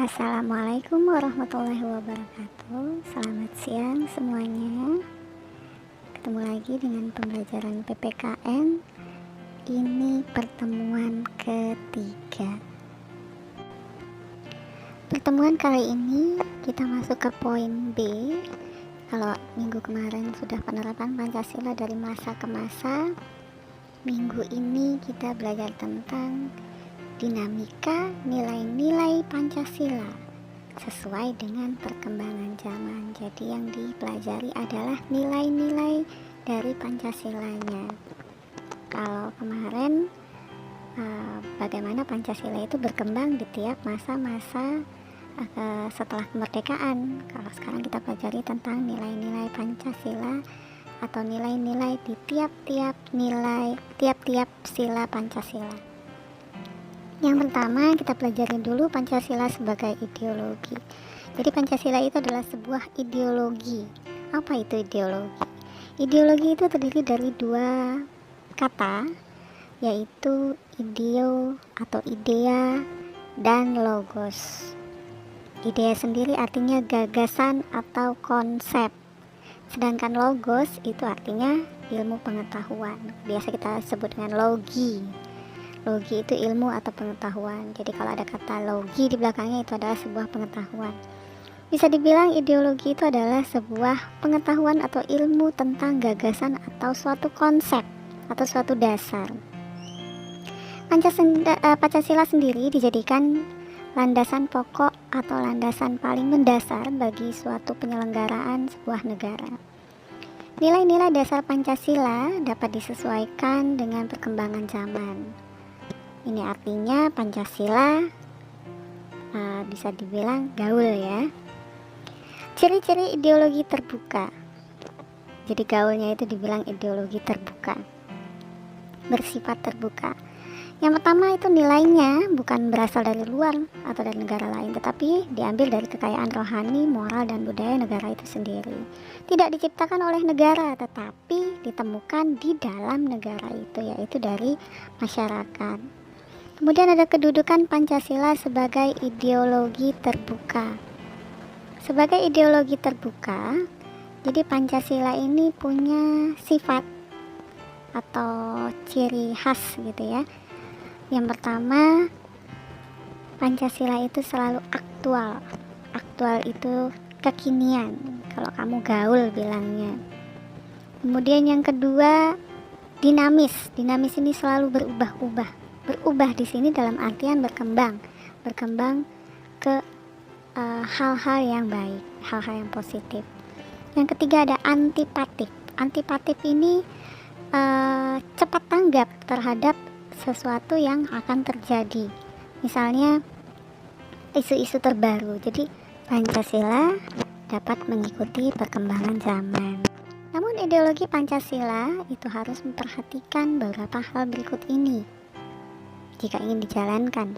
Assalamualaikum warahmatullahi wabarakatuh. Selamat siang semuanya. Ketemu lagi dengan pembelajaran PPKN. Ini pertemuan ketiga. Pertemuan kali ini kita masuk ke poin B. Kalau minggu kemarin sudah penerapan Pancasila dari masa ke masa, minggu ini kita belajar tentang dinamika nilai-nilai Pancasila sesuai dengan perkembangan zaman. Jadi yang dipelajari adalah nilai-nilai dari Pancasilanya. Kalau kemarin bagaimana Pancasila itu berkembang di tiap masa-masa setelah kemerdekaan. Kalau sekarang kita pelajari tentang nilai-nilai Pancasila atau nilai-nilai di tiap-tiap sila Pancasila. Yang pertama kita pelajari dulu Pancasila sebagai ideologi. Jadi Pancasila itu adalah sebuah ideologi. Apa itu ideologi? Ideologi itu terdiri dari dua kata, yaitu ideo atau idea dan logos. Idea sendiri artinya gagasan atau konsep, sedangkan logos itu artinya ilmu pengetahuan. Biasa kita sebut dengan logi. Logi itu ilmu atau pengetahuan. Jadi kalau ada kata logi di belakangnya itu adalah sebuah pengetahuan. Bisa dibilang ideologi itu adalah sebuah pengetahuan atau ilmu tentang gagasan atau suatu konsep atau suatu dasar. Pancasila sendiri dijadikan landasan pokok atau landasan paling mendasar bagi suatu penyelenggaraan sebuah negara. Nilai-nilai dasar Pancasila dapat disesuaikan dengan perkembangan zaman. Ini artinya Pancasila bisa dibilang gaul ya. Ciri-ciri ideologi terbuka. Jadi gaulnya itu dibilang ideologi terbuka, bersifat terbuka. Yang pertama itu nilainya bukan berasal dari luar atau dari negara lain, tetapi diambil dari kekayaan rohani, moral, dan budaya negara itu sendiri. Tidak diciptakan oleh negara, tetapi ditemukan di dalam negara itu, yaitu dari masyarakat. Kemudian ada kedudukan Pancasila sebagai ideologi terbuka. Sebagai ideologi terbuka, jadi Pancasila ini punya sifat atau ciri khas gitu ya. Yang pertama, Pancasila itu selalu aktual. Aktual itu kekinian, kalau kamu gaul bilangnya. Kemudian yang kedua, dinamis. Dinamis ini selalu berubah-ubah. Berubah di sini dalam artian berkembang ke hal-hal yang baik, hal-hal yang positif. Yang ketiga ada antipatif. Antipatif ini cepat tanggap terhadap sesuatu yang akan terjadi. Misalnya isu-isu terbaru. Jadi Pancasila dapat mengikuti perkembangan zaman. Namun ideologi Pancasila itu harus memperhatikan beberapa hal berikut ini jika ingin dijalankan.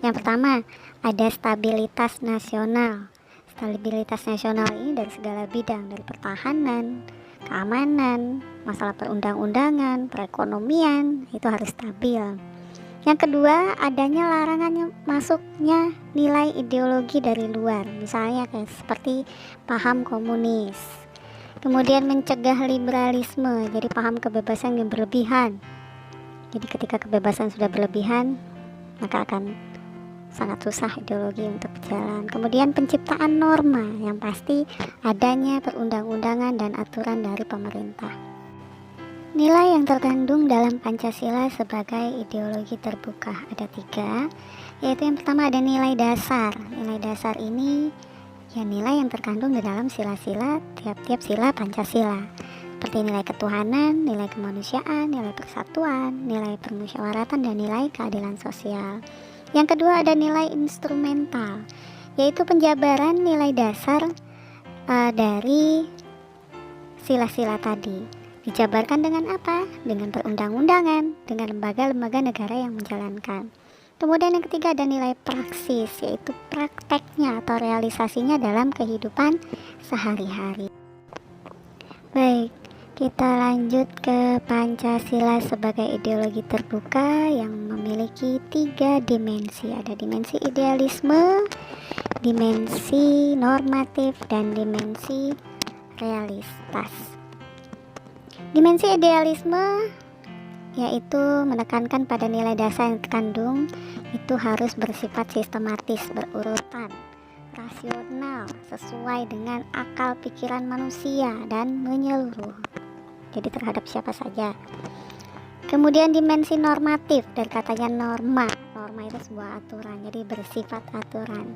Yang pertama, ada stabilitas nasional. Stabilitas nasional ini dari segala bidang, dari pertahanan, keamanan, masalah perundang-undangan, perekonomian, itu harus stabil. Yang kedua, adanya larangan masuknya nilai ideologi dari luar, misalnya kayak seperti paham komunis. Kemudian mencegah liberalisme, jadi paham kebebasan yang berlebihan. Jadi ketika kebebasan sudah berlebihan, maka akan sangat susah ideologi untuk berjalan. Kemudian penciptaan norma, yang pasti adanya perundang-undangan dan aturan dari pemerintah. Nilai yang terkandung dalam Pancasila sebagai ideologi terbuka ada 3, yaitu yang pertama ada nilai dasar. Nilai dasar ini ya nilai yang terkandung di dalam sila-sila tiap-tiap sila Pancasila. Seperti nilai ketuhanan, nilai kemanusiaan, nilai persatuan, nilai permusyawaratan, dan nilai keadilan sosial. Yang kedua ada nilai instrumental, yaitu penjabaran nilai dasar dari sila-sila tadi. Dijabarkan dengan apa? Dengan perundang-undangan, dengan lembaga-lembaga negara yang menjalankan. Kemudian yang ketiga ada nilai praksis, yaitu prakteknya atau realisasinya dalam kehidupan sehari-hari. Baik, kita lanjut ke Pancasila sebagai ideologi terbuka yang memiliki 3 dimensi. Ada dimensi idealisme, dimensi normatif, dan dimensi realitas. Dimensi idealisme yaitu menekankan pada nilai dasar yang terkandung itu harus bersifat sistematis, berurutan, rasional, sesuai dengan akal pikiran manusia dan menyeluruh, jadi terhadap siapa saja. Kemudian dimensi normatif, dari katanya norma itu sebuah aturan, jadi bersifat aturan.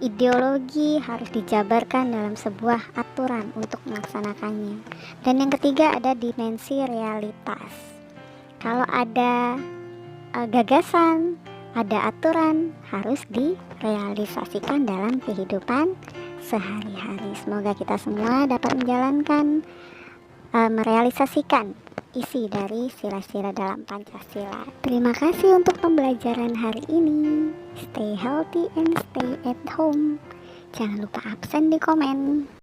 Ideologi harus dijabarkan dalam sebuah aturan untuk melaksanakannya. Dan yang ketiga ada dimensi realitas. Kalau ada gagasan, ada aturan, harus direalisasikan dalam kehidupan sehari-hari. Semoga kita semua dapat menjalankan, merealisasikan isi dari sila-sila dalam Pancasila. Terima kasih untuk pembelajaran hari ini. Stay healthy and stay at home. Jangan lupa absen di komen.